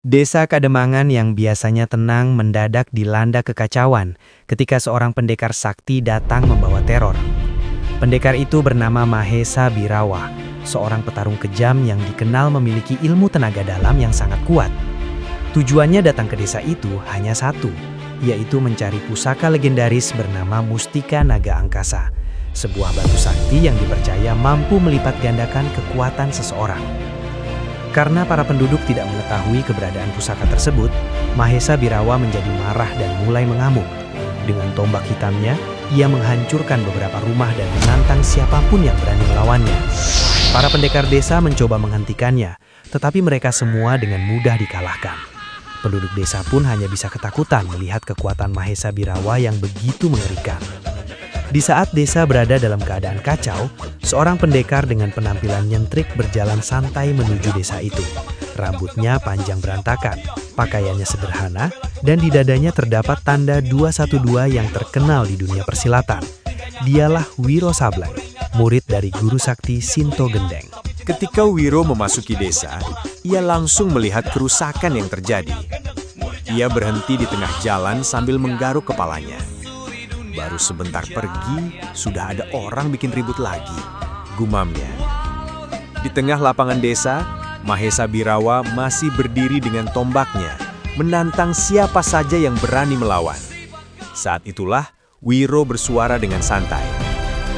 Desa Kademangan yang biasanya tenang mendadak dilanda kekacauan ketika seorang pendekar sakti datang membawa teror. Pendekar itu bernama Mahesa Birawa, seorang petarung kejam yang dikenal memiliki ilmu tenaga dalam yang sangat kuat. Tujuannya datang ke desa itu hanya satu, yaitu mencari pusaka legendaris bernama Mustika Naga Angkasa, sebuah batu sakti yang dipercaya mampu melipat gandakan kekuatan seseorang. Karena para penduduk tidak mengetahui keberadaan pusaka tersebut, Mahesa Birawa menjadi marah dan mulai mengamuk. Dengan tombak hitamnya, ia menghancurkan beberapa rumah dan menantang siapapun yang berani melawannya. Para pendekar desa mencoba menghentikannya, tetapi mereka semua dengan mudah dikalahkan. Penduduk desa pun hanya bisa ketakutan melihat kekuatan Mahesa Birawa yang begitu mengerikan. Di saat desa berada dalam keadaan kacau, seorang pendekar dengan penampilan nyentrik berjalan santai menuju desa itu. Rambutnya panjang berantakan, pakaiannya sederhana, dan di dadanya terdapat tanda 212 yang terkenal di dunia persilatan. Dialah Wiro Sableng, murid dari guru sakti Sinto Gendeng. Ketika Wiro memasuki desa, ia langsung melihat kerusakan yang terjadi. Ia berhenti di tengah jalan sambil menggaruk kepalanya. Baru sebentar pergi, sudah ada orang bikin ribut lagi, gumamnya. Di tengah lapangan desa, Mahesa Birawa masih berdiri dengan tombaknya, menantang siapa saja yang berani melawan. Saat itulah, Wiro bersuara dengan santai.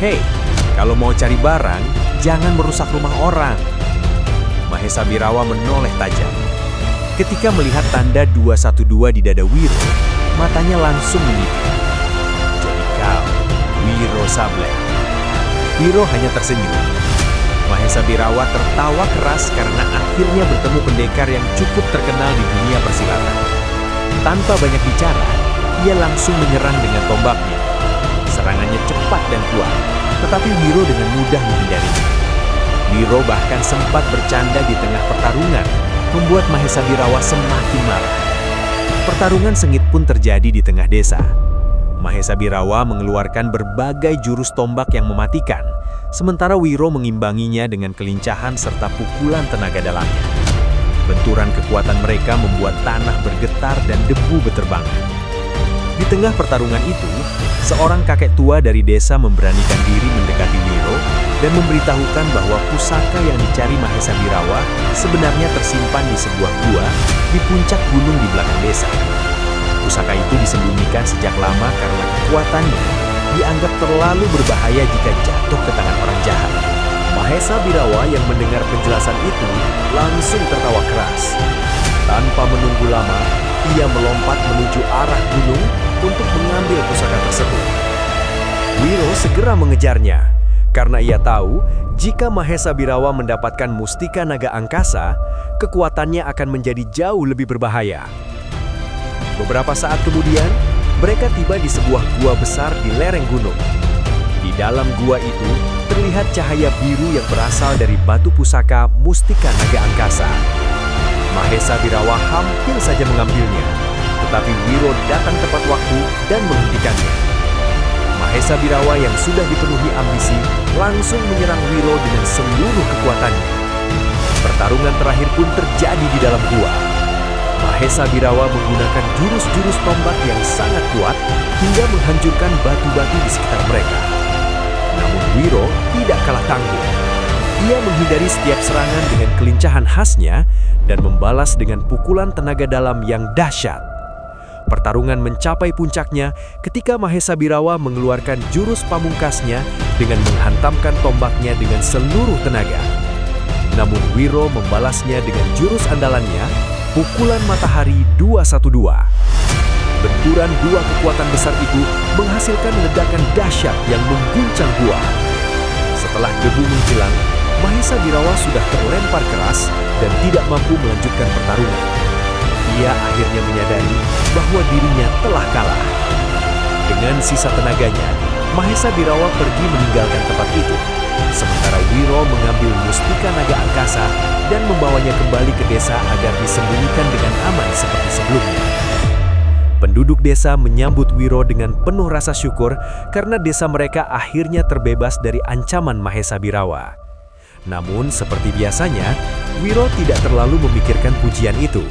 "Hei, kalau mau cari barang, jangan merusak rumah orang." Mahesa Birawa menoleh tajam. Ketika melihat tanda 212 di dada Wiro, matanya langsung menyipit. Wiro Sableng. Wiro hanya tersenyum. Mahesa Birawa tertawa keras karena akhirnya bertemu pendekar yang cukup terkenal di dunia persilatan. Tanpa banyak bicara, ia langsung menyerang dengan tombaknya. Serangannya cepat dan kuat, tetapi Wiro dengan mudah menghindarinya. Wiro bahkan sempat bercanda di tengah pertarungan, membuat Mahesa Birawa semakin marah. Pertarungan sengit pun terjadi di tengah desa. Mahesa Birawa mengeluarkan berbagai jurus tombak yang mematikan, sementara Wiro mengimbanginya dengan kelincahan serta pukulan tenaga dalamnya. Benturan kekuatan mereka membuat tanah bergetar dan debu berterbangan. Di tengah pertarungan itu, seorang kakek tua dari desa memberanikan diri mendekati Wiro dan memberitahukan bahwa pusaka yang dicari Mahesa Birawa sebenarnya tersimpan di sebuah gua di puncak gunung di belakang desa. Pusaka itu disembunyikan sejak lama karena kekuatannya dianggap terlalu berbahaya jika jatuh ke tangan orang jahat. Mahesa Birawa yang mendengar penjelasan itu langsung tertawa keras. Tanpa menunggu lama, ia melompat menuju arah gunung untuk mengambil pusaka tersebut. Wiro segera mengejarnya, karena ia tahu jika Mahesa Birawa mendapatkan Mustika Naga Angkasa, kekuatannya akan menjadi jauh lebih berbahaya. Beberapa saat kemudian, mereka tiba di sebuah gua besar di lereng gunung. Di dalam gua itu, terlihat cahaya biru yang berasal dari batu pusaka Mustika Naga Angkasa. Mahesa Birawa hampir saja mengambilnya, tetapi Wiro datang tepat waktu dan menghentikannya. Mahesa Birawa yang sudah dipenuhi ambisi, langsung menyerang Wiro dengan seluruh kekuatannya. Pertarungan terakhir pun terjadi di dalam gua. Mahesa Birawa menggunakan jurus-jurus tombak yang sangat kuat hingga menghancurkan batu-batu di sekitar mereka. Namun Wiro tidak kalah tangguh. Ia menghindari setiap serangan dengan kelincahan khasnya dan membalas dengan pukulan tenaga dalam yang dahsyat. Pertarungan mencapai puncaknya ketika Mahesa Birawa mengeluarkan jurus pamungkasnya dengan menghantamkan tombaknya dengan seluruh tenaga. Namun Wiro membalasnya dengan jurus andalannya, pukulan matahari 212. Benturan dua kekuatan besar itu menghasilkan ledakan dahsyat yang mengguncang gua. Setelah debu menghilang, Mahesa Birawa sudah terlempar keras dan tidak mampu melanjutkan pertarungan. Ia akhirnya menyadari bahwa dirinya telah kalah. Dengan sisa tenaganya, Mahesa Birawa pergi meninggalkan tempat itu. Sementara Wiro mengambil Mustika Naga Angkasa dan membawanya kembali ke desa agar disembunyikan dengan aman seperti sebelumnya. Penduduk desa menyambut Wiro dengan penuh rasa syukur karena desa mereka akhirnya terbebas dari ancaman Mahesa Birawa. Namun, seperti biasanya, Wiro tidak terlalu memikirkan pujian itu.